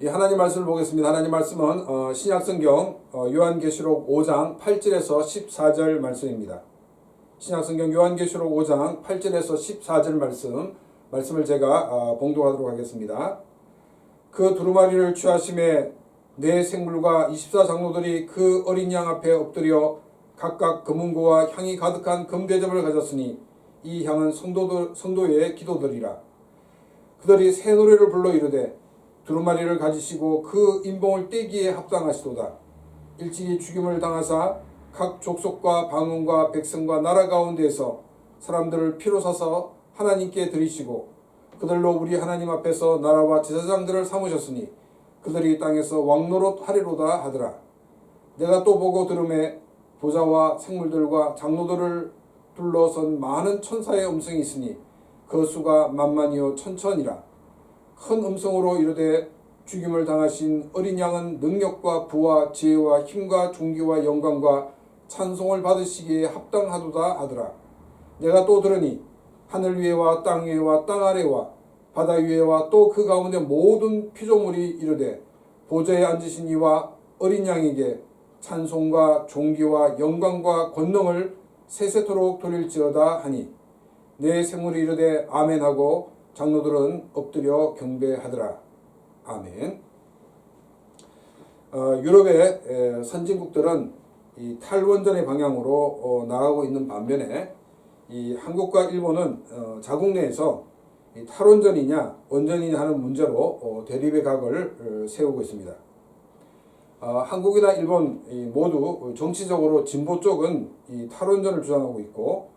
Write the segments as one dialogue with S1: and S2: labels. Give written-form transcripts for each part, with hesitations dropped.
S1: 이 하나님 말씀을 보겠습니다. 하나님 말씀은 신약성경 요한계시록 5장 8절에서 14절 말씀입니다. 신약성경 요한계시록 5장 8절에서 14절 말씀을 제가 봉독하도록 하겠습니다. 그 두루마리를 취하심에 네 생물과 24장로들이 그 어린 양 앞에 엎드려 각각 금은고와 향이 가득한 금대접을 가졌으니 이 향은 성도의 기도들이라. 그들이 새 노래를 불러 이르되 두루마리를 가지시고 그 인봉을 떼기에 합당하시도다. 일찍이 죽임을 당하사 각 족속과 방언과 백성과 나라 가운데에서 사람들을 피로 사서 하나님께 드리시고 그들로 우리 하나님 앞에서 나라와 제사장들을 삼으셨으니 그들이 땅에서 왕노릇 하리로다 하더라. 내가 또 보고 들음에 보좌와 생물들과 장로들을 둘러선 많은 천사의 음성이 있으니 그 수가 만만이요 천천이라. 큰 음성으로 이르되 죽임을 당하신 어린 양은 능력과 부와 지혜와 힘과 존귀와 영광과 찬송을 받으시기에 합당하도다 하더라. 내가 또 들으니 하늘 위에와 땅 위에와 땅 아래와 바다 위에와 또 그 가운데 모든 피조물이 이르되 보좌에 앉으신 이와 어린 양에게 찬송과 존귀와 영광과 권능을 세세토록 돌릴지어다 하니 네 생물이 이르되 아멘하고 장로들은 엎드려 경배하더라. 아멘. 유럽의 선진국들은 이 탈원전의 방향으로 나아가고 있는 반면에 이 한국과 일본은 자국 내에서 이 탈원전이냐 원전이냐 하는 문제로 대립의 각을 세우고 있습니다. 한국이나 일본 모두 정치적으로 진보 쪽은 이 탈원전을 주장하고 있고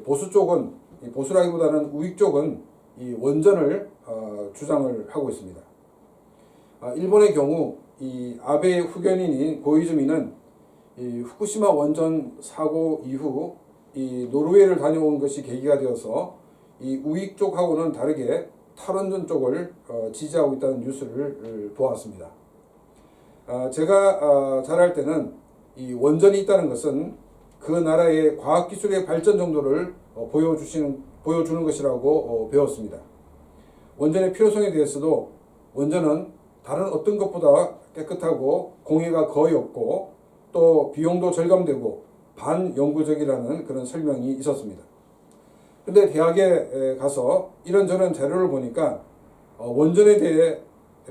S1: 보수 쪽은 보수라기보다는 우익 쪽은 이 원전을 주장을 하고 있습니다. 일본의 경우 이 아베 후견인인 고이즈미는 이 후쿠시마 원전 사고 이후 이 노르웨이를 다녀온 것이 계기가 되어서 이 우익 쪽하고는 다르게 탈원전 쪽을 지지하고 있다는 뉴스를 보았습니다. 제가 자랄 때는 이 원전이 있다는 것은 그 나라의 과학기술의 발전 정도를 보여주는 것이라고 배웠습니다. 원전의 필요성에 대해서도 원전은 다른 어떤 것보다 깨끗하고 공해가 거의 없고 또 비용도 절감되고 반영구적이라는 그런 설명이 있었습니다. 근데 대학에 가서 이런저런 자료를 보니까 원전에 대해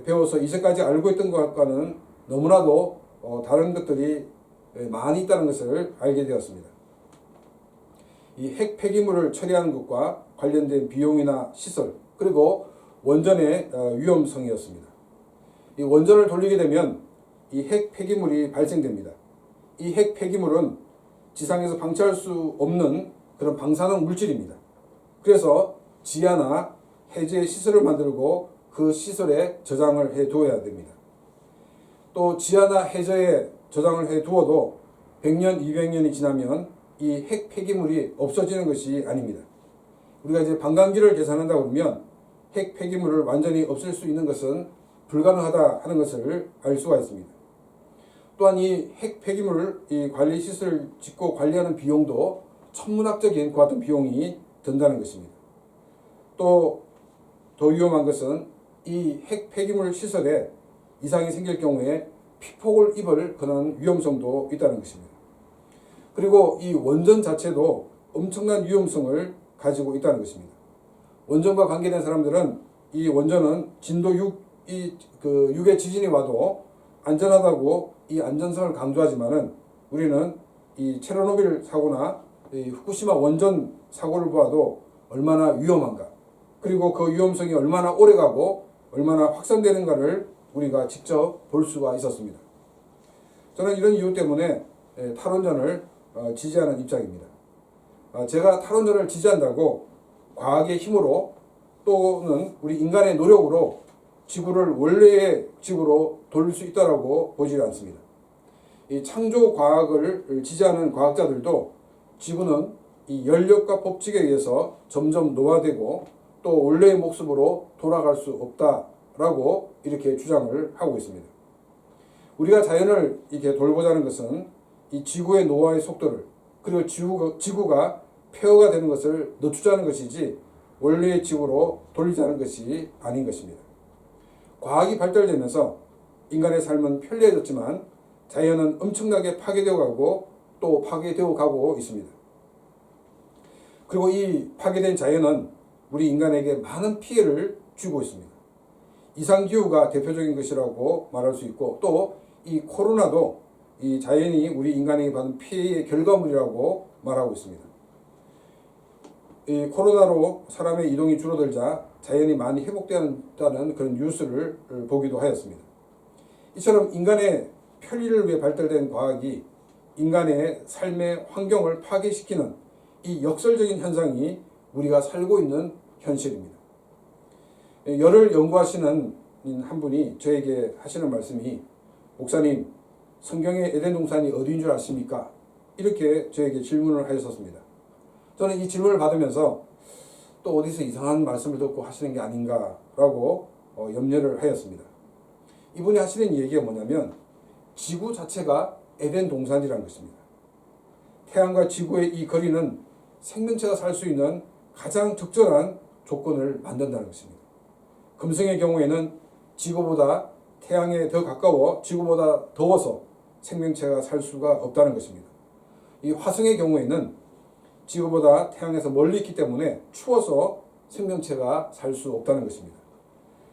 S1: 배워서 이제까지 알고 있던 것과는 너무나도 다른 것들이 많이 있다는 것을 알게 되었습니다. 이 핵 폐기물을 처리하는 것과 관련된 비용이나 시설 그리고 원전의 위험성이었습니다. 이 원전을 돌리게 되면 이 핵 폐기물이 발생됩니다. 이 핵 폐기물은 지상에서 방치할 수 없는 그런 방사능 물질입니다. 그래서 지하나 해제 시설을 만들고 그 시설에 저장을 해 두어야 됩니다. 또 지하나 해저에 저장을 해 두어도 100년, 200년이 지나면 이 핵 폐기물이 없어지는 것이 아닙니다. 우리가 이제 반감기를 계산한다 그러면 핵 폐기물을 완전히 없앨 수 있는 것은 불가능하다 하는 것을 알 수가 있습니다. 또한 이 핵 폐기물 이 관리 시설을 짓고 관리하는 비용도 천문학적인 그 같은 비용이 든다는 것입니다. 또 더 위험한 것은 이 핵 폐기물 시설에 이상이 생길 경우에 피폭을 입을 그런 위험성도 있다는 것입니다. 그리고 이 원전 자체도 엄청난 위험성을 가지고 있다는 것입니다. 원전과 관계된 사람들은 이 원전은 진도 6의 지진이 와도 안전하다고 이 안전성을 강조하지만은 우리는 이 체르노빌 사고나 이 후쿠시마 원전 사고를 보아도 얼마나 위험한가, 그리고 그 위험성이 얼마나 오래가고 얼마나 확산되는가를 우리가 직접 볼 수가 있었습니다. 저는 이런 이유 때문에 탈원전을 지지하는 입장입니다. 제가 탈원전을 지지한다고 과학의 힘으로 또는 우리 인간의 노력으로 지구를 원래의 지구로 돌릴 수 있다고 보지 않습니다. 이 창조 과학을 지지하는 과학자들도 지구는 이 연력과 법칙에 의해서 점점 노화되고 또 원래의 모습으로 돌아갈 수 없다라고 이렇게 주장을 하고 있습니다. 우리가 자연을 이렇게 돌보자는 것은 이 지구의 노화의 속도를 그리고 지구가 폐허가 되는 것을 늦추자는 것이지 원래의 지구로 돌리자는 것이 아닌 것입니다. 과학이 발달되면서 인간의 삶은 편리해졌지만 자연은 엄청나게 파괴되어 가고 또 파괴되어 가고 있습니다. 그리고 이 파괴된 자연은 우리 인간에게 많은 피해를 주고 있습니다. 이상기후가 대표적인 것이라고 말할 수 있고 또 이 코로나도 이 자연이 우리 인간에게 받은 피해의 결과물이라고 말하고 있습니다. 이 코로나로 사람의 이동이 줄어들자 자연이 많이 회복되었다는 그런 뉴스를 보기도 하였습니다. 이처럼 인간의 편리를 위해 발달된 과학이 인간의 삶의 환경을 파괴시키는 이 역설적인 현상이 우리가 살고 있는 현실입니다. 열을 연구하시는 한 분이 저에게 하시는 말씀이 목사님, 성경의 에덴 동산이 어디인 줄 아십니까? 이렇게 저에게 질문을 하셨습니다. 저는 이 질문을 받으면서 또 어디서 이상한 말씀을 듣고 하시는 게 아닌가라고 염려를 하였습니다. 이분이 하시는 얘기가 뭐냐면 지구 자체가 에덴 동산이라는 것입니다. 태양과 지구의 이 거리는 생명체가 살 수 있는 가장 적절한 조건을 만든다는 것입니다. 금성의 경우에는 지구보다 태양에 더 가까워 지구보다 더워서 생명체가 살 수가 없다는 것입니다. 이 화성의 경우에는 지구보다 태양에서 멀리 있기 때문에 추워서 생명체가 살 수 없다는 것입니다.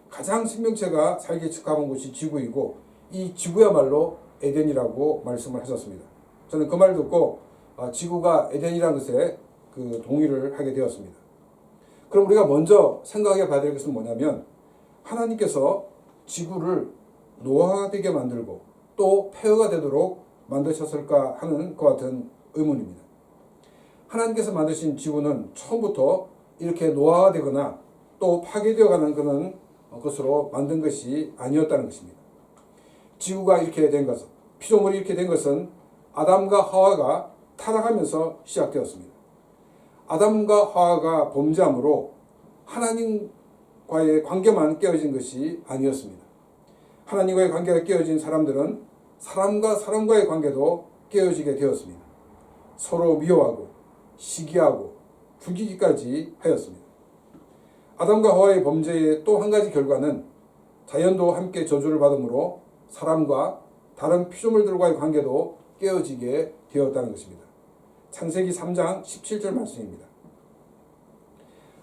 S1: 가장 생명체가 살기에 적합한 곳이 지구이고 이 지구야말로 에덴이라고 말씀을 하셨습니다. 저는 그 말을 듣고 지구가 에덴이라는 것에 동의를 하게 되었습니다. 그럼 우리가 먼저 생각해 봐야 될 것은 뭐냐면 하나님께서 지구를 노화가 되게 만들고 또 폐허가 되도록 만드셨을까 하는 것 같은 의문입니다. 하나님께서 만드신 지구는 처음부터 이렇게 노화가 되거나 또 파괴되어가는 그런 것으로 만든 것이 아니었다는 것입니다. 지구가 이렇게 된 것은, 피조물이 이렇게 된 것은 아담과 하와가 타락하면서 시작되었습니다. 아담과 하와가 범죄함으로 하나님과의 관계만 깨어진 것이 아니었습니다. 하나님과의 관계가 깨어진 사람들은 사람과 사람과의 관계도 깨어지게 되었습니다. 서로 미워하고 시기하고 죽이기까지 하였습니다. 아담과 하와의 범죄의 또 한 가지 결과는 자연도 함께 저주를 받음으로 사람과 다른 피조물들과의 관계도 깨어지게 되었다는 것입니다. 창세기 3장 17절 말씀입니다.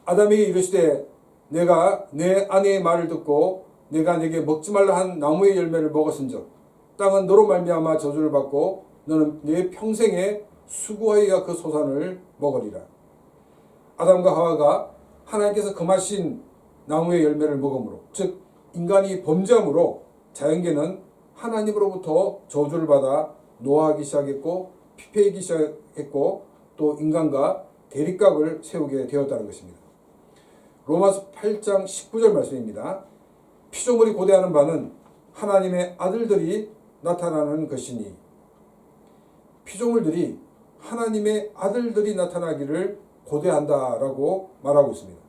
S1: 아담에게 이르시되 내가 내 아내의 말을 듣고 내가 내게 먹지 말라 한 나무의 열매를 먹었은즉 땅은 너로 말미암아 저주를 받고 너는 내 평생에 수고하여야 그 소산을 먹으리라. 아담과 하와가 하나님께서 금하신 나무의 열매를 먹음으로 즉 인간이 범죄함으로 자연계는 하나님으로부터 저주를 받아 노하기 시작했고 피폐이기 시작했고 또 인간과 대립각을 세우게 되었다는 것입니다. 로마서 8장 19절 말씀입니다. 피조물이 고대하는 바는 하나님의 아들들이 나타나는 것이니 피조물들이 하나님의 아들들이 나타나기를 고대한다라고 말하고 있습니다.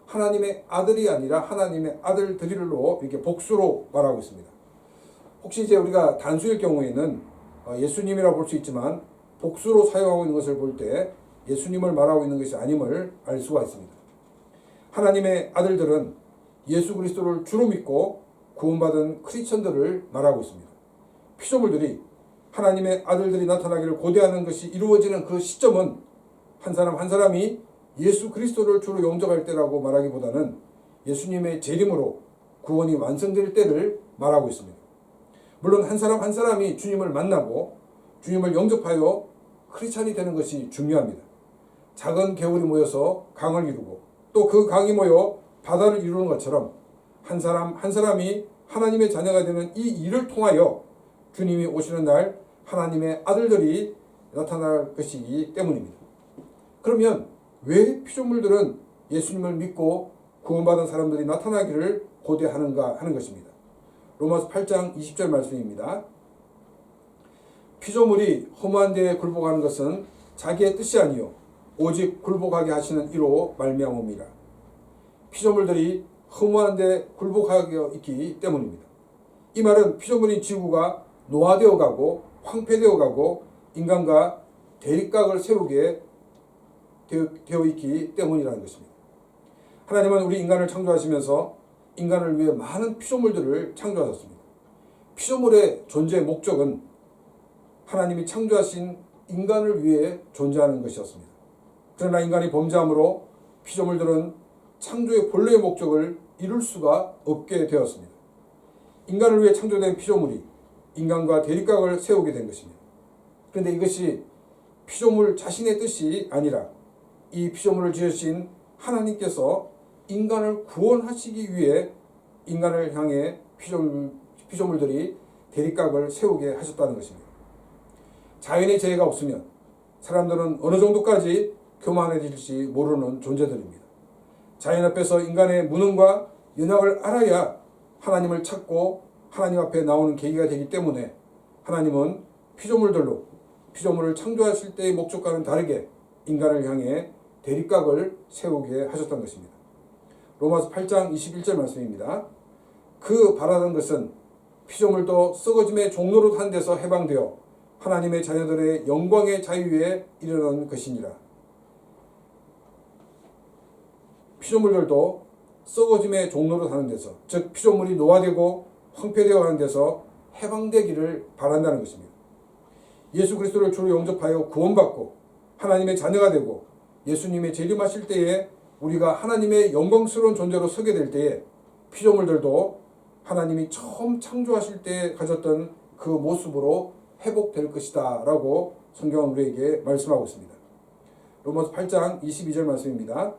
S1: 하나님의 아들이 아니라 하나님의 아들들이로 이렇게 복수로 말하고 있습니다. 혹시 이제 우리가 단수일 경우에는 예수님이라고 볼 수 있지만 복수로 사용하고 있는 것을 볼 때 예수님을 말하고 있는 것이 아님을 알 수가 있습니다. 하나님의 아들들은 예수 그리스도를 주로 믿고 구원받은 크리스천들을 말하고 있습니다. 피조물들이 하나님의 아들들이 나타나기를 고대하는 것이 이루어지는 그 시점은 한 사람 한 사람이 예수 그리스도를 주로 영접할 때라고 말하기보다는 예수님의 재림으로 구원이 완성될 때를 말하고 있습니다. 물론 한 사람 한 사람이 주님을 만나고 주님을 영접하여 크리스찬이 되는 것이 중요합니다. 작은 개울이 모여서 강을 이루고 또 그 강이 모여 바다를 이루는 것처럼 한 사람 한 사람이 하나님의 자녀가 되는 이 일을 통하여 주님이 오시는 날 하나님의 아들들이 나타날 것이기 때문입니다. 그러면 왜 피조물들은 예수님을 믿고 구원받은 사람들이 나타나기를 고대하는가 하는 것입니다. 로마서 8장 20절 말씀입니다. 피조물이 허무한 데에 굴복하는 것은 자기의 뜻이 아니요 오직 굴복하게 하시는 이로 말미암음이라. 피조물들이 허무한 데 굴복하게 있기 때문입니다. 이 말은 피조물인 지구가 노화되어 가고 황폐되어 가고 인간과 대립각을 세우게 되어 있기 때문이라는 것입니다. 하나님은 우리 인간을 창조하시면서 인간을 위해 많은 피조물들을 창조하셨습니다. 피조물의 존재의 목적은 하나님이 창조하신 인간을 위해 존재하는 것이었습니다. 그러나 인간이 범죄함으로 피조물들은 창조의 본래의 목적을 이룰 수가 없게 되었습니다. 인간을 위해 창조된 피조물이 인간과 대립각을 세우게 된 것입니다. 그런데 이것이 피조물 자신의 뜻이 아니라 이 피조물을 지으신 하나님께서 인간을 구원하시기 위해 인간을 향해 피조물들이 대립각을 세우게 하셨다는 것입니다. 자연의 재해가 없으면 사람들은 어느 정도까지 교만해질지 모르는 존재들입니다. 자연 앞에서 인간의 무능과 연약을 알아야 하나님을 찾고 하나님 앞에 나오는 계기가 되기 때문에 하나님은 피조물을 창조하실 때의 목적과는 다르게 인간을 향해 대립각을 세우게 하셨던 것입니다. 로마서 8장 21절 말씀입니다. 그 바라던 것은 피조물도 썩어짐의 종로로 한 데서 해방되어 하나님의 자녀들의 영광의 자유에 이르는 것이니라. 피조물들도 썩어짐의 종로로 사는 데서, 즉 피조물이 노화되고 황폐되어 가는 데서 해방되기를 바란다는 것입니다. 예수 그리스도를 주로 영접하여 구원받고 하나님의 자녀가 되고 예수님의 재림하실 때에 우리가 하나님의 영광스러운 존재로 서게 될 때에 피조물들도 하나님이 처음 창조하실 때 가졌던 그 모습으로 회복될 것이다 라고 성경은 우리에게 말씀하고 있습니다. 로마서 8장 22절 말씀입니다.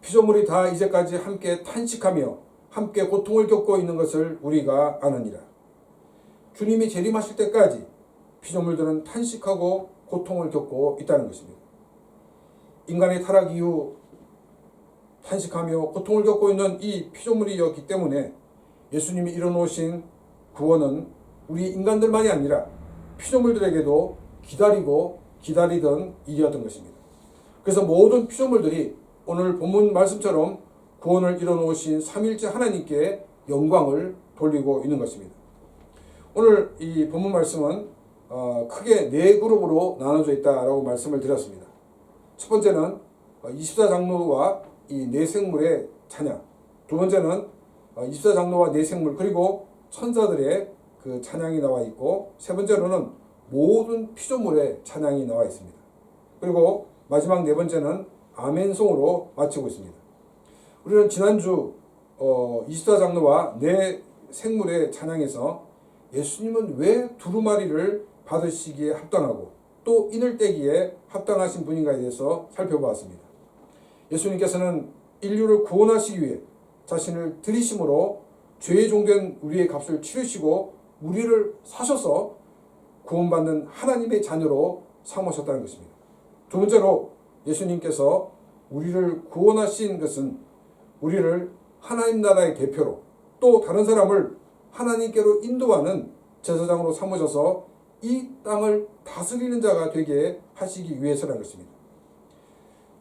S1: 피조물이 다 이제까지 함께 탄식하며 함께 고통을 겪고 있는 것을 우리가 아느니라. 주님이 재림하실 때까지 피조물들은 탄식하고 고통을 겪고 있다는 것입니다. 인간의 타락 이후 탄식하며 고통을 겪고 있는 이 피조물이었기 때문에 예수님이 이뤄놓으신 구원은 우리 인간들만이 아니라 피조물들에게도 기다리던 일이었던 것입니다. 그래서 모든 피조물들이 오늘 본문 말씀처럼 구원을 이뤄놓으신 삼위일체 하나님께 영광을 돌리고 있는 것입니다. 오늘 이 본문 말씀은 크게 네 그룹으로 나눠져 있다라고 말씀을 드렸습니다. 첫 번째는 24장로와 이 네 생물의 찬양, 두 번째는 24장로와 네 생물 그리고 천사들의 그 찬양이 나와 있고, 세 번째로는 모든 피조물의 찬양이 나와 있습니다. 그리고 마지막 네 번째는 아멘송으로 마치고 있습니다. 우리는 지난주 24장로와 네 생물의 찬양에서 예수님은 왜 두루마리를 받으시기에 합당하고 또 인을 떼기에 합당하신 분인가에 대해서 살펴보았습니다. 예수님께서는 인류를 구원하시기 위해 자신을 들이심으로 죄의 종된 우리의 값을 치르시고 우리를 사셔서 구원받는 하나님의 자녀로 삼으셨다는 것입니다. 두 번째로 예수님께서 우리를 구원하신 것은 우리를 하나님 나라의 대표로 또 다른 사람을 하나님께로 인도하는 제사장으로 삼으셔서 이 땅을 다스리는 자가 되게 하시기 위해서라는 것입니다.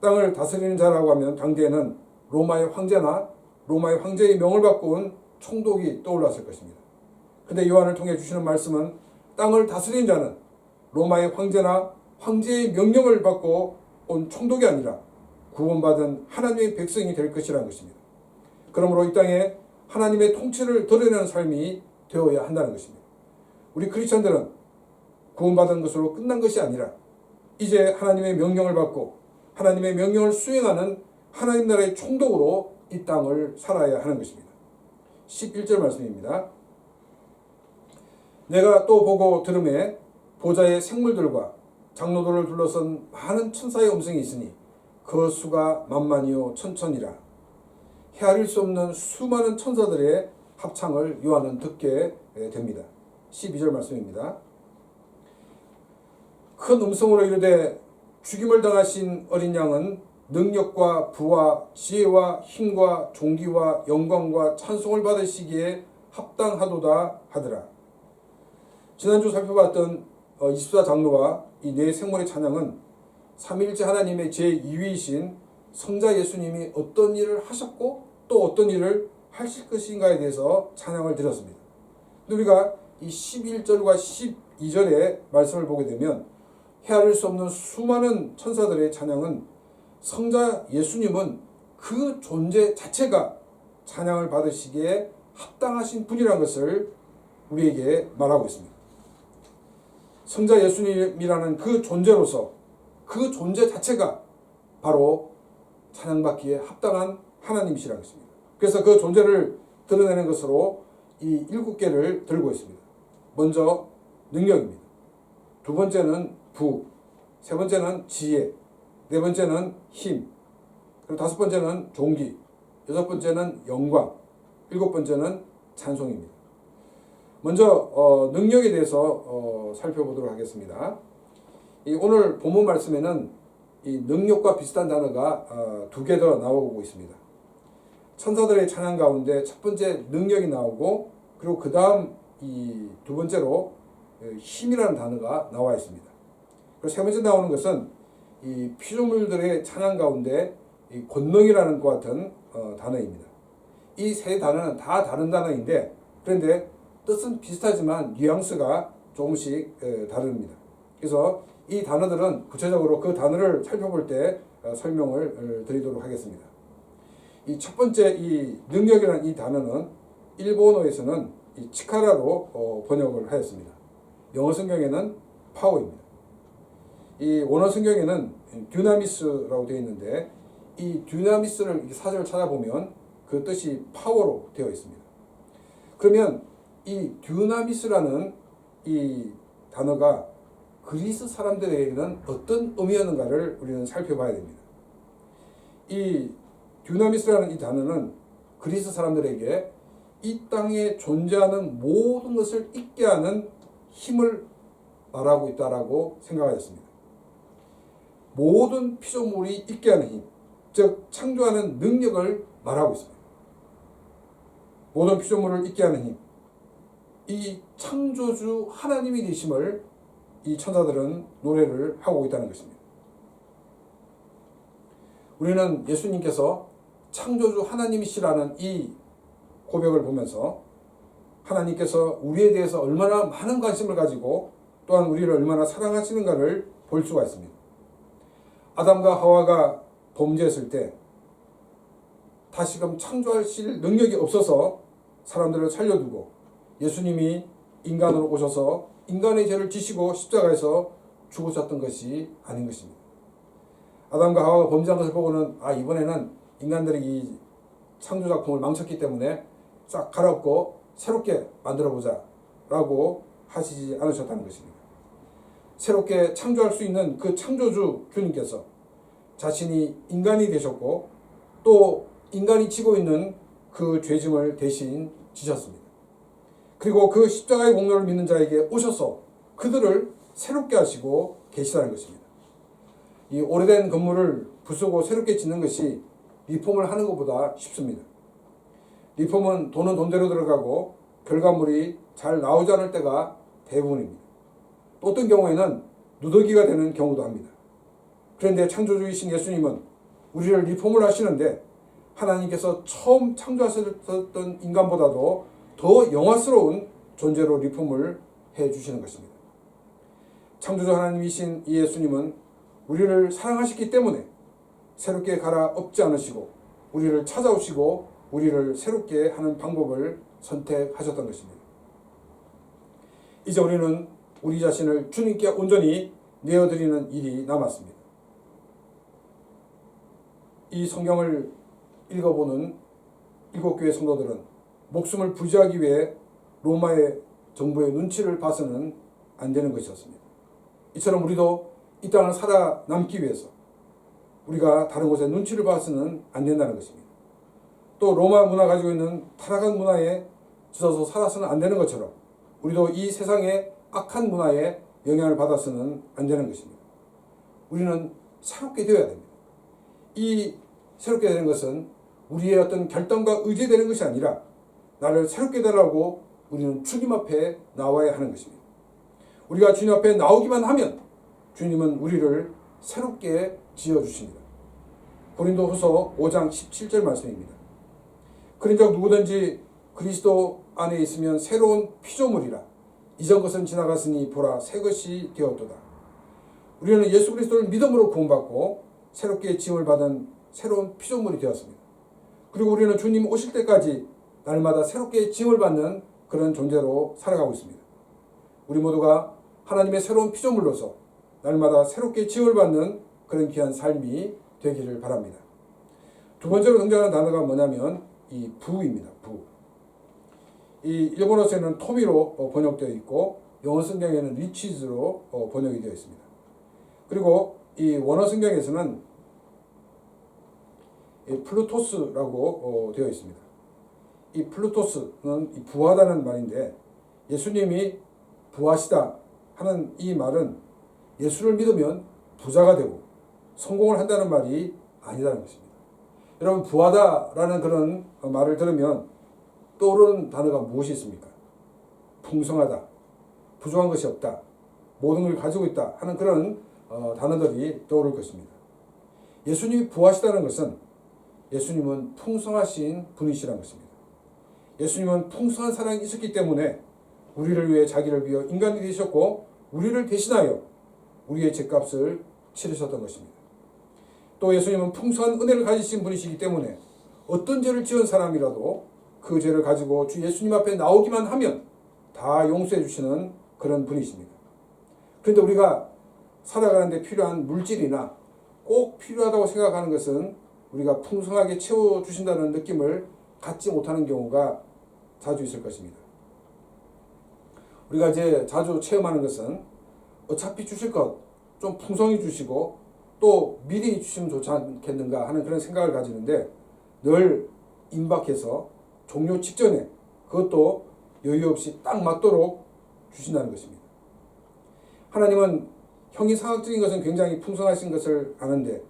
S1: 땅을 다스리는 자라고 하면 당대에는 로마의 황제나 로마의 황제의 명을 받고 온 총독이 떠올랐을 것입니다. 그런데 요한을 통해 주시는 말씀은 땅을 다스리는 자는 로마의 황제나 황제의 명령을 받고 온 총독이 아니라 구원받은 하나님의 백성이 될 것이라는 것입니다. 그러므로 이 땅에 하나님의 통치를 드러내는 삶이 되어야 한다는 것입니다. 우리 크리스천들은 구원받은 것으로 끝난 것이 아니라 이제 하나님의 명령을 받고 하나님의 명령을 수행하는 하나님 나라의 총독으로 이 땅을 살아야 하는 것입니다. 11절 말씀입니다. 내가 또 보고 들음에 보좌의 생물들과 장로들을 둘러선 많은 천사의 음성이 있으니 그 수가 만만이요 천천이라. 헤아릴 수 없는 수많은 천사들의 합창을 요한은 듣게 됩니다. 12절 말씀입니다. 큰 음성으로 이르되 죽임을 당하신 어린 양은 능력과 부와 지혜와 힘과 존귀와 영광과 찬송을 받으시기에 합당하도다 하더라. 지난주 살펴봤던 24장로와 이 네 생물의 찬양은 삼위일체 하나님의 제2위이신 성자 예수님이 어떤 일을 하셨고 또 어떤 일을 하실 것인가에 대해서 찬양을 드렸습니다. 근데 우리가 이 11절과 12절의 말씀을 보게 되면 헤아릴 수 없는 수많은 천사들의 찬양은 성자 예수님은 그 존재 자체가 찬양을 받으시기에 합당하신 분이라는 것을 우리에게 말하고 있습니다. 성자 예수님이라는 그 존재로서 그 존재 자체가 바로 찬양받기에 합당한 하나님이시라는 것입니다. 그래서 그 존재를 드러내는 것으로 이 7개를 들고 있습니다. 먼저 능력입니다. 두 번째는 부, 세 번째는 지혜, 네 번째는 힘, 그리고 다섯 번째는 존귀, 여섯 번째는 영광, 일곱 번째는 찬송입니다. 먼저 능력에 대해서 살펴보도록 하겠습니다. 오늘 본문 말씀에는 이 능력과 비슷한 단어가 두 개 더 나오고 있습니다. 천사들의 찬양 가운데 첫 번째 능력이 나오고, 그리고 그 다음 이 두 번째로 힘이라는 단어가 나와 있습니다. 그리고 세 번째 나오는 것은 이 피조물들의 찬양 가운데 이 권능이라는 것 같은 단어입니다. 이 세 단어는 다 다른 단어인데, 그런데 뜻은 비슷하지만 뉘앙스가 조금씩 다릅니다. 그래서 이 단어들은 구체적으로 그 단어를 살펴볼 때 설명을 드리도록 하겠습니다. 이 첫 번째 이 능력이라는 이 단어는 일본어에서는 이 치카라로 번역을 하였습니다. 영어 성경에는 파워입니다. 이 원어 성경에는 듀나미스라고 되어 있는데, 이 듀나미스를 사전을 찾아보면 그 뜻이 파워로 되어 있습니다. 그러면 이 듀나미스라는 이 단어가 그리스 사람들에게는 어떤 의미였는가를 우리는 살펴봐야 됩니다. 이 듀나미스라는 이 단어는 그리스 사람들에게 이 땅에 존재하는 모든 것을 잊게 하는 힘을 말하고 있다라고 생각하였습니다. 모든 피조물이 잊게 하는 힘, 즉 창조하는 능력을 말하고 있습니다. 모든 피조물을 잊게 하는 힘, 이 창조주 하나님이 되심을 이 천사들은 노래를 하고 있다는 것입니다. 우리는 예수님께서 창조주 하나님이시라는 이 고백을 보면서 하나님께서 우리에 대해서 얼마나 많은 관심을 가지고 또한 우리를 얼마나 사랑하시는가를 볼 수가 있습니다. 아담과 하와가 범죄했을 때 다시금 창조하실 능력이 없어서 사람들을 살려두고 예수님이 인간으로 오셔서 인간의 죄를 지시고 십자가에서 죽으셨던 것이 아닌 것입니다. 아담과 하와가 범죄한 것을 보고는 이번에는 인간들이 이 창조작품을 망쳤기 때문에 싹 갈아엎고 새롭게 만들어보자 라고 하시지 않으셨다는 것입니다. 새롭게 창조할 수 있는 그 창조주 주님께서 자신이 인간이 되셨고 또 인간이 지고 있는 그 죄짐을 대신 지셨습니다. 그리고 그 십자가의 공로를 믿는 자에게 오셔서 그들을 새롭게 하시고 계시다는 것입니다. 이 오래된 건물을 부수고 새롭게 짓는 것이 리폼을 하는 것보다 쉽습니다. 리폼은 돈은 돈대로 들어가고 결과물이 잘 나오지 않을 때가 대부분입니다. 또 어떤 경우에는 누더기가 되는 경우도 합니다. 그런데 창조주이신 예수님은 우리를 리폼을 하시는데 하나님께서 처음 창조하셨던 인간보다도 더 영화스러운 존재로 리폼을 해주시는 것입니다. 창조주 하나님이신 이 예수님은 우리를 사랑하셨기 때문에 새롭게 갈아엎지 않으시고 우리를 찾아오시고 우리를 새롭게 하는 방법을 선택하셨던 것입니다. 이제 우리는 우리 자신을 주님께 온전히 내어드리는 일이 남았습니다. 이 성경을 읽어보는 7교회 성도들은 목숨을 부지하기 위해 로마의 정부의 눈치를 봐서는 안 되는 것이었습니다. 이처럼 우리도 이 땅을 살아남기 위해서 우리가 다른 곳에 눈치를 봐서는 안 된다는 것입니다. 또 로마 문화 가지고 있는 타락한 문화에 젖어서 살아서는 안 되는 것처럼 우리도 이 세상의 악한 문화에 영향을 받아서는 안 되는 것입니다. 우리는 새롭게 되어야 됩니다. 이 새롭게 되는 것은 우리의 어떤 결단과 의지에 되는 것이 아니라 나를 새롭게 되라고 우리는 주님 앞에 나와야 하는 것입니다. 우리가 주님 앞에 나오기만 하면 주님은 우리를 새롭게 지어주십니다. 고린도후서 5장 17절 말씀입니다. 그런즉 누구든지 그리스도 안에 있으면 새로운 피조물이라 이전 것은 지나갔으니 보라 새 것이 되었도다. 우리는 예수 그리스도를 믿음으로 구원받고 새롭게 지음을 받은 새로운 피조물이 되었습니다. 그리고 우리는 주님 오실 때까지 날마다 새롭게 지음을 받는 그런 존재로 살아가고 있습니다. 우리 모두가 하나님의 새로운 피조물로서 날마다 새롭게 지음을 받는 그런 귀한 삶이 되기를 바랍니다. 두 번째로 등장하는 단어가 뭐냐면 이 부입니다. 부. 이 일본어에는 토미로 번역되어 있고 영어 성경에는 리치즈로 번역이 되어 있습니다. 그리고 이 원어 성경에서는 플루토스라고 되어 있습니다. 이 플루토스는 부하다는 말인데 예수님이 부하시다 하는 이 말은 예수를 믿으면 부자가 되고 성공을 한다는 말이 아니라는 것입니다. 여러분 부하다라는 그런 말을 들으면 떠오르는 단어가 무엇이 있습니까? 풍성하다, 부족한 것이 없다, 모든 걸 가지고 있다 하는 그런 단어들이 떠오를 것입니다. 예수님이 부하시다는 것은 예수님은 풍성하신 분이시라는 것입니다. 예수님은 풍성한 사랑이 있었기 때문에 우리를 위해 자기를 비워 인간이 되셨고 우리를 대신하여 우리의 죄값을 치르셨던 것입니다. 또 예수님은 풍성한 은혜를 가지신 분이시기 때문에 어떤 죄를 지은 사람이라도 그 죄를 가지고 주 예수님 앞에 나오기만 하면 다 용서해 주시는 그런 분이십니다. 그런데 우리가 살아가는데 필요한 물질이나 꼭 필요하다고 생각하는 것은 우리가 풍성하게 채워주신다는 느낌을 갖지 못하는 경우가 자주 있을 것입니다. 우리가 이제 자주 체험하는 것은 어차피 주실 것 좀 풍성히 주시고 또 미리 주시면 좋지 않겠는가 하는 그런 생각을 가지는데 늘 임박해서 종료 직전에 그것도 여유 없이 딱 맞도록 주신다는 것입니다. 하나님은 형이상학적인 것은 굉장히 풍성하신 것을 아는데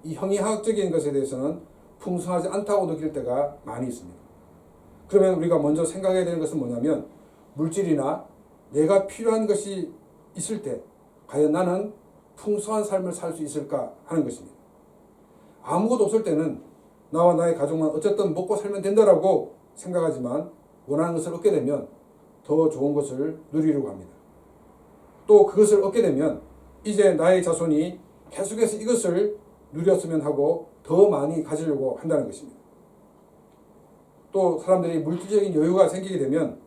S1: 이 형이하학적인 것에 대해서는 풍성하지 않다고 느낄 때가 많이 있습니다. 그러면 우리가 먼저 생각해야 되는 것은 뭐냐면 물질이나 내가 필요한 것이 있을 때 과연 나는 풍성한 삶을 살 수 있을까 하는 것입니다. 아무것도 없을 때는 나와 나의 가족만 어쨌든 먹고 살면 된다라고 생각하지만 원하는 것을 얻게 되면 더 좋은 것을 누리려고 합니다. 또 그것을 얻게 되면 이제 나의 자손이 계속해서 이것을 누렸으면 하고 더 많이 가지려고 한다는 것입니다. 또 사람들이 물질적인 여유가 생기게 되면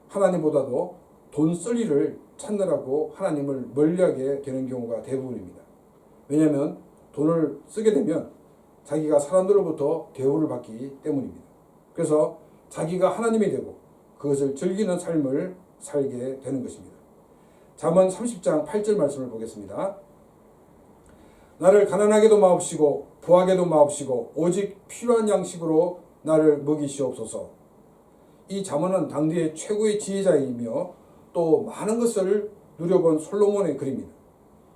S1: 하나님보다도 돈 쓸 일을 찾느라고 하나님을 멀리하게 되는 경우가 대부분입니다. 왜냐하면 돈을 쓰게 되면 자기가 사람들로부터 대우를 받기 때문입니다. 그래서 자기가 하나님이 되고 그것을 즐기는 삶을 살게 되는 것입니다. 잠언 30장 8절 말씀을 보겠습니다. 나를 가난하게도 마옵시고 부하게도 마옵시고 오직 필요한 양식으로 나를 먹이시옵소서. 이 잠언은 당대의 최고의 지혜자이며 또 많은 것을 누려본 솔로몬의 글입니다.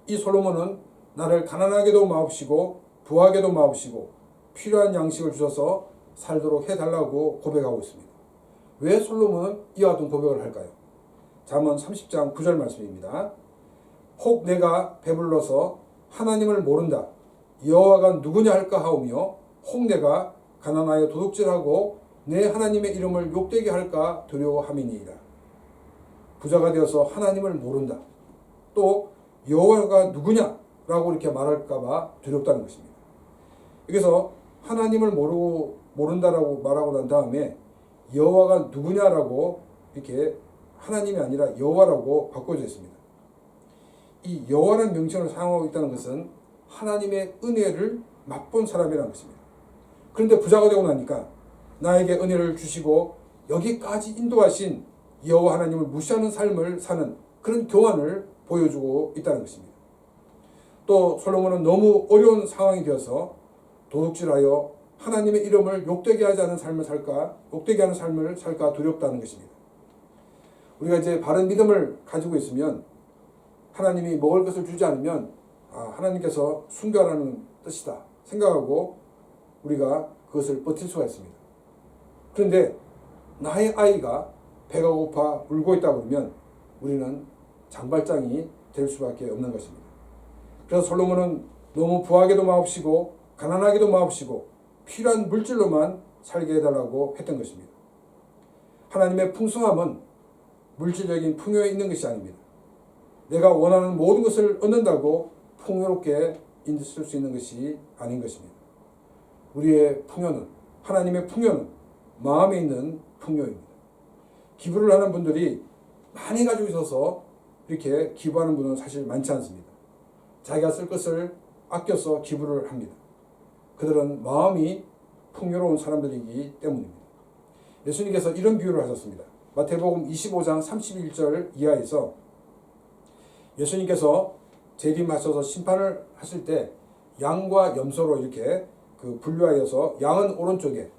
S1: 이 솔로몬은 나를 가난하게도 마옵시고 부하게도 마옵시고 필요한 양식을 주셔서 살도록 해달라고 고백하고 있습니다. 왜 솔로몬은 이와 같은 고백을 할까요? 잠언 30장 9절 말씀입니다. 혹 내가 배불러서 하나님을 모른다. 여호와가 누구냐 할까 하오며 혹 내가 가난하여 도둑질하고 내 하나님의 이름을 욕되게 할까 두려워함이니이다. 부자가 되어서 하나님을 모른다. 또 여호와가 누구냐라고 이렇게 말할까 봐 두렵다는 것입니다. 여기서 하나님을 모른다라고 말하고 난 다음에 여호와가 누구냐라고 이렇게 하나님이 아니라 여호와라고 바꿔져 있습니다. 이 여호와라는 명칭을 사용하고 있다는 것은 하나님의 은혜를 맛본 사람이라는 것입니다. 그런데 부자가 되고 나니까 나에게 은혜를 주시고 여기까지 인도하신 여호와 하나님을 무시하는 삶을 사는 그런 교환을 보여주고 있다는 것입니다. 또 솔로몬은 너무 어려운 상황이 되어서 도둑질하여 하나님의 이름을 욕되게 하지 않은 삶을 살까, 욕되게 하는 삶을 살까 두렵다는 것입니다. 우리가 이제 바른 믿음을 가지고 있으면 하나님이 먹을 것을 주지 않으면 하나님께서 순교하라는 뜻이다 생각하고 우리가 그것을 버틸 수가 있습니다. 그런데 나의 아이가 배가 고파 울고 있다 그러면 우리는 장발장이 될 수밖에 없는 것입니다. 그래서 솔로몬은 너무 부하게도 마옵시고 가난하게도 마옵시고 필요한 물질로만 살게 해달라고 했던 것입니다. 하나님의 풍성함은 물질적인 풍요에 있는 것이 아닙니다. 내가 원하는 모든 것을 얻는다고 풍요롭게 있을 수 있는 것이 아닌 것입니다. 우리의 풍요는 하나님의 풍요는 마음에 있는 풍요입니다. 기부를 하는 분들이 많이 가지고 있어서 이렇게 기부하는 분은 사실 많지 않습니다. 자기가 쓸 것을 아껴서 기부를 합니다. 그들은 마음이 풍요로운 사람들이기 때문입니다. 예수님께서 이런 비유를 하셨습니다. 마태복음 25장 31절 이하에서 예수님께서 재림하셔서 심판을 하실 때 양과 염소로 이렇게 분류하여서 양은 오른쪽에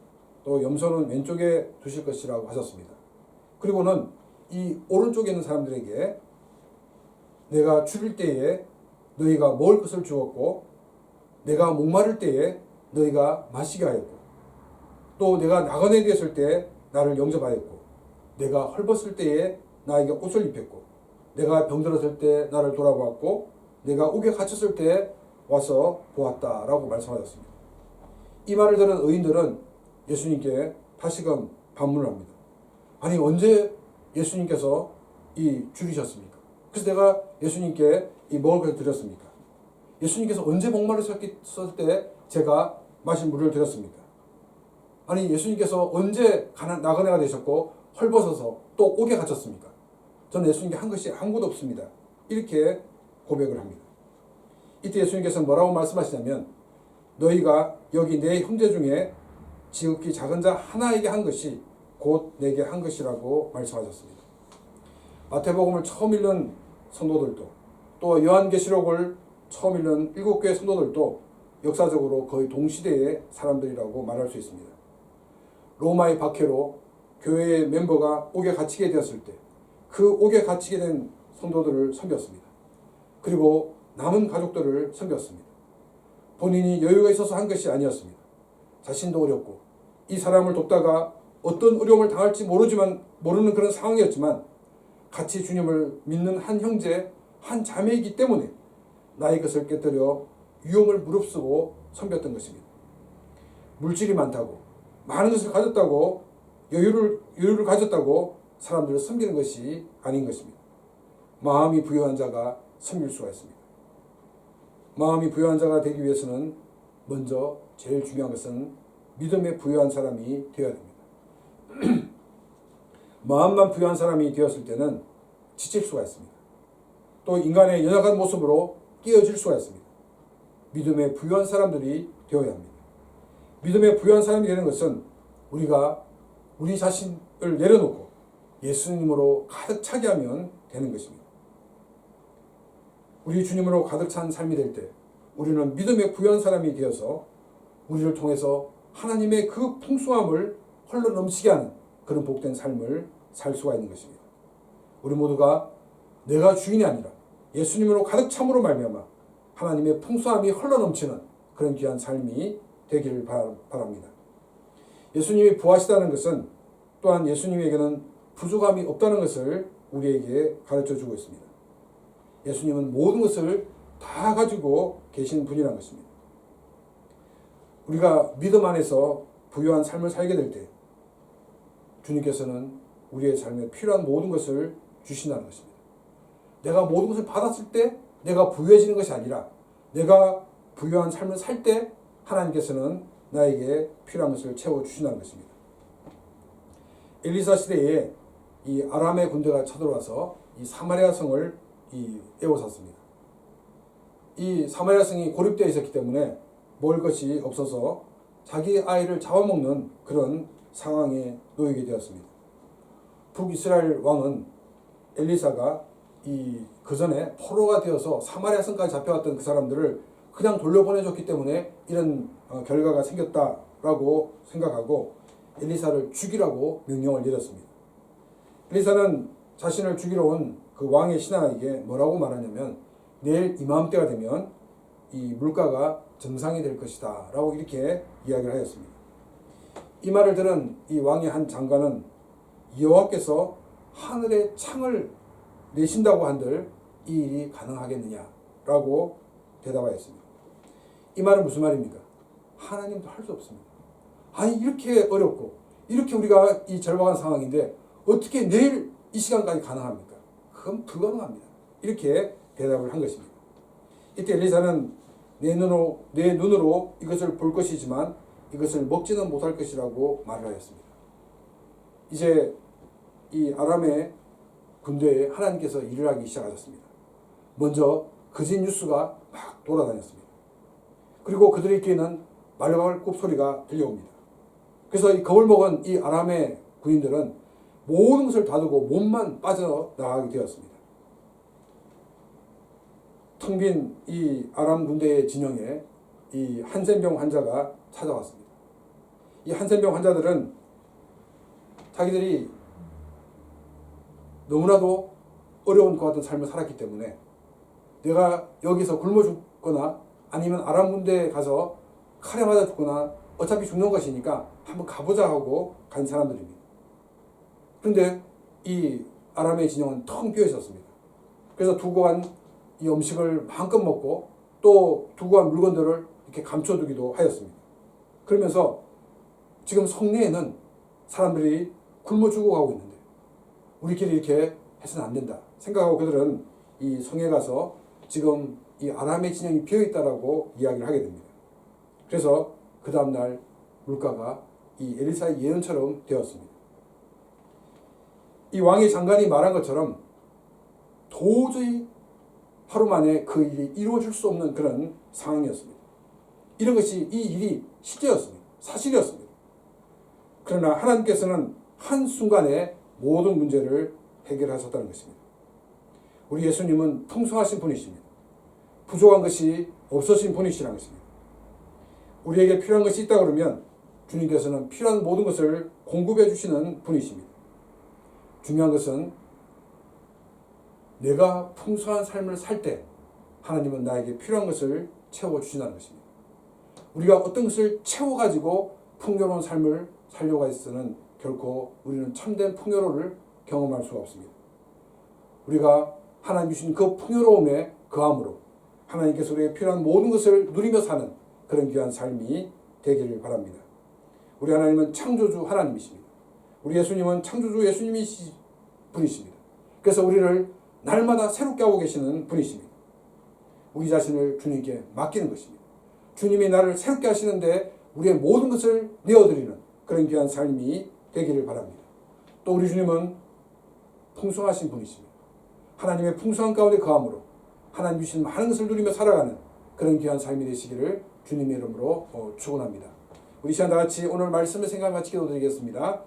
S1: 또 염소는 왼쪽에 두실 것이라고 하셨습니다. 그리고는 이 오른쪽에 있는 사람들에게 내가 줄일 때에 너희가 먹을 것을 주었고 내가 목마를 때에 너희가 마시게 하였고 또 내가 나그네 되었을 때 나를 영접하였고 내가 헐벗을 때에 나에게 옷을 입혔고 내가 병들었을 때 나를 돌아보았고 내가 옥에 갇혔을 때 와서 보았다라고 말씀하셨습니다. 이 말을 들은 의인들은 예수님께 다시금 반문을 합니다. 아니 언제 예수님께서 이 줄이셨습니까? 그래서 내가 예수님께 이 먹을 것을 드렸습니까? 예수님께서 언제 목마르셨을 때 제가 마실 물을 드렸습니까? 아니 예수님께서 언제 나그네가 되셨고 헐벗어서 또 옥에 갇혔습니까? 저는 예수님께 한 것이 아무것도 없습니다. 이렇게 고백을 합니다. 이때 예수님께서 뭐라고 말씀하시냐면 너희가 여기 내 형제 중에 지극히 작은 자 하나에게 한 것이 곧 내게 한 것이라고 말씀하셨습니다. 마태복음을 처음 읽는 성도들도 또 요한계시록을 처음 읽는 7교회 성도들도 역사적으로 거의 동시대의 사람들이라고 말할 수 있습니다. 로마의 박해로 교회의 멤버가 옥에 갇히게 되었을 때 그 옥에 갇히게 된 성도들을 섬겼습니다. 그리고 남은 가족들을 섬겼습니다. 본인이 여유가 있어서 한 것이 아니었습니다. 자신도 어렵고 이 사람을 돕다가 어떤 어려움을 당할지 모르는 그런 상황이었지만 같이 주님을 믿는 한 형제, 한 자매이기 때문에 나의 것을 깨뜨려 위험을 무릅쓰고 섬겼던 것입니다. 물질이 많다고 많은 것을 가졌다고 여유를 가졌다고 사람들을 섬기는 것이 아닌 것입니다. 마음이 부유한 자가 섬길 수가 있습니다. 마음이 부유한 자가 되기 위해서는 먼저 제일 중요한 것은 믿음에 부유한 사람이 되어야 됩니다. 마음만 부유한 사람이 되었을 때는 지칠 수가 있습니다. 또 인간의 연약한 모습으로 깨어질 수가 있습니다. 믿음에 부유한 사람들이 되어야 합니다. 믿음에 부유한 사람이 되는 것은 우리가 우리 자신을 내려놓고 예수님으로 가득 차게 하면 되는 것입니다. 우리 주님으로 가득 찬 삶이 될 때 우리는 믿음에 부유한 사람이 되어서 우리를 통해서 하나님의 그 풍성함을 흘러 넘치게 하는 그런 복된 삶을 살 수가 있는 것입니다. 우리 모두가 내가 주인이 아니라 예수님으로 가득 참으로 말미암아 하나님의 풍성함이 흘러 넘치는 그런 귀한 삶이 되기를 바랍니다. 예수님이 부하시다는 것은 또한 예수님에게는 부족함이 없다는 것을 우리에게 가르쳐주고 있습니다. 예수님은 모든 것을 다 가지고 계신 분이라는 것입니다. 우리가 믿음 안에서 부유한 삶을 살게 될 때 주님께서는 우리의 삶에 필요한 모든 것을 주신다는 것입니다. 내가 모든 것을 받았을 때 내가 부유해지는 것이 아니라 내가 부유한 삶을 살 때 하나님께서는 나에게 필요한 것을 채워주신다는 것입니다. 엘리사 시대에 이 아람의 군대가 쳐들어와서 이 사마리아 성을 에워쌌습니다. 이 사마리아 성이 고립되어 있었기 때문에 먹을 것이 없어서 자기 아이를 잡아먹는 그런 상황에 놓이게 되었습니다. 북이스라엘 왕은 엘리사가 그 전에 포로가 되어서 사마리아 성까지 잡혀왔던 그 사람들을 그냥 돌려보내줬기 때문에 이런 결과가 생겼다라고 생각하고 엘리사를 죽이라고 명령을 내렸습니다. 엘리사는 자신을 죽이러 온 그 왕의 신하에게 뭐라고 말하냐면 내일 이맘때가 되면 이 물가가 정상이 될 것이다 라고 이렇게 이야기를 하였습니다. 이 말을 들은 이 왕의 한 장관은 여호와께서 하늘에 창을 내신다고 한들 이 일이 가능하겠느냐라고 대답하였습니다. 이 말은 무슨 말입니까? 하나님도 할 수 없습니다. 아니 이렇게 어렵고 이렇게 우리가 이 절박한 상황인데 어떻게 내일 이 시간까지 가능합니까? 그건 불가능합니다. 이렇게 대답을 한 것입니다. 이때 엘리사는 내 눈으로 이것을 볼 것이지만 이것을 먹지는 못할 것이라고 말을 하였습니다. 이제 이 아람의 군대에 하나님께서 일을 하기 시작하셨습니다. 먼저 거짓 뉴스가 막 돌아다녔습니다. 그리고 그들의 귀에는 말발굽 소리가 들려옵니다. 그래서 이 겁을 먹은 이 아람의 군인들은 모든 것을 다두고 몸만 빠져나가게 되었습니다. 텅 빈 이 아람 군대의 진영에 이 한센병 환자가 찾아왔습니다. 이 한센병 환자들은 자기들이 너무나도 어려운 것 같은 삶을 살았기 때문에 내가 여기서 굶어 죽거나 아니면 아람 군대에 가서 칼에 맞아 죽거나 어차피 죽는 것이니까 한번 가보자 하고 간 사람들입니다. 그런데 이 아람의 진영은 텅 비어 있었습니다. 그래서 두고 간 이 음식을 마음껏 먹고 또 두고 간 물건들을 이렇게 감춰두기도 하였습니다. 그러면서 지금 성내에는 사람들이 굶어 죽어가고 있는데 우리끼리 이렇게 해서는 안 된다 생각하고 그들은 이 성에 가서 지금 이 아람의 진영이 비어있다라고 이야기를 하게 됩니다. 그래서 그 다음날 물가가 이 엘리사의 예언처럼 되었습니다. 이 왕의 장관이 말한 것처럼 도저히 하루 만에 그 일이 이루어질 수 없는 그런 상황이었습니다. 이런 것이 이 일이 실제였습니다. 사실이었습니다. 그러나 하나님께서는 한순간에 모든 문제를 해결하셨다는 것입니다. 우리 예수님은 풍성하신 분이십니다. 부족한 것이 없으신 분이시라는 것입니다. 우리에게 필요한 것이 있다 그러면 주님께서는 필요한 모든 것을 공급해 주시는 분이십니다. 중요한 것은 내가 풍성한 삶을 살 때 하나님은 나에게 필요한 것을 채워주신다는 것입니다. 우리가 어떤 것을 채워가지고 풍요로운 삶을 살려고 해서는 결코 우리는 참된 풍요로움을 경험할 수가 없습니다. 우리가 하나님 주신 그 풍요로움에 거함으로 하나님께서 우리에게 필요한 모든 것을 누리며 사는 그런 귀한 삶이 되기를 바랍니다. 우리 하나님은 창조주 하나님이십니다. 우리 예수님은 창조주 예수님이 분이십니다. 그래서 우리를 날마다 새롭게 하고 계시는 분이십니다. 우리 자신을 주님께 맡기는 것입니다. 주님이 나를 새롭게 하시는데 우리의 모든 것을 내어드리는 그런 귀한 삶이 되기를 바랍니다. 또 우리 주님은 풍성하신 분이십니다. 하나님의 풍성한 가운데 거함으로 하나님 주신 많은 것을 누리며 살아가는 그런 귀한 삶이 되시기를 주님의 이름으로 축원합니다. 우리 시간 다 같이 오늘 말씀을 생각하며 같이 기도드리겠습니다.